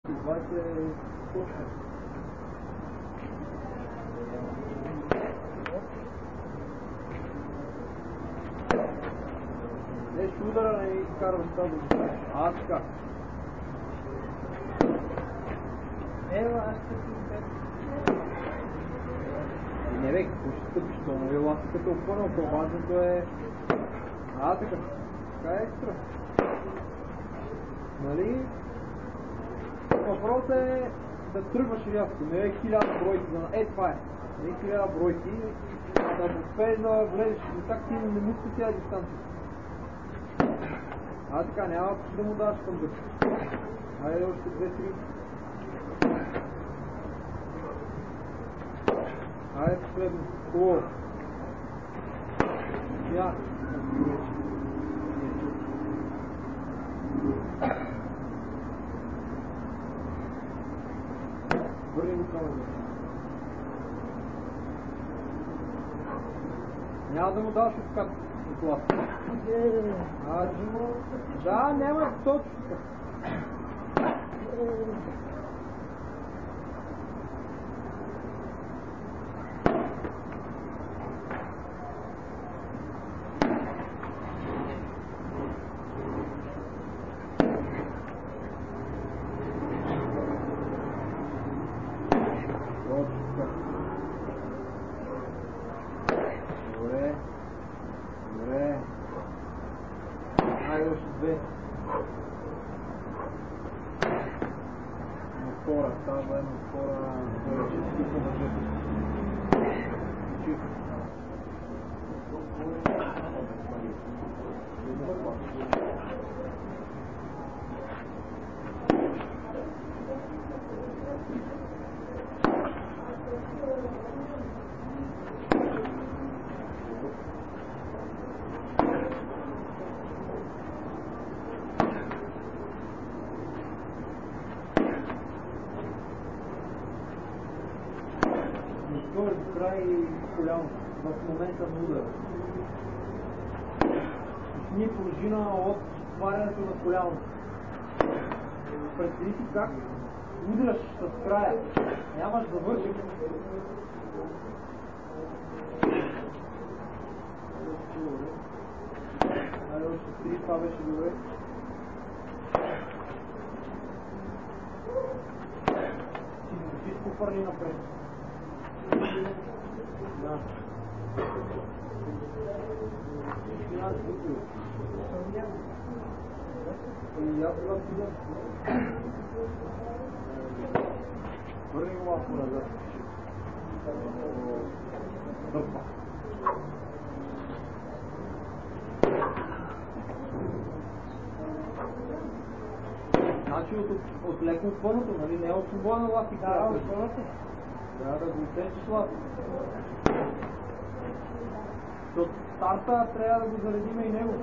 Това е точно. Нещо удара и карам това да го. А, така. Ева, аз ще си пет. Не бе, какво ще стъпиш, то не е ластиката опънал, то важното е... А, така. Така е екстра. Нали? Въпросът е да тръгваш рязко, не е 1000 бройки. Това е. Не е 1000 бройки. Да успееш да влезеш и как ти не мисли тя дистанция. А, така, няма да му даваш към дъх. Хайде още 2-3. Хайде последно. Хубаво. Я. Върни го към дъх. Няма да му даваш откат от ласта. Да, няма точно. В момента на удара. Сни пружина от свалянето на коляно. Представи си как удряш с края. Нямаш да вършиш. Айде още 3, това беше добре. Си скупърни напред. Да. Върни го малко назад. Дърпа. Значи от леко отпънато, нали? Не е от свободна ластика. Да, отпънато. Трябва да го усетиш ластика. Защото старта трябва да го заредим и него.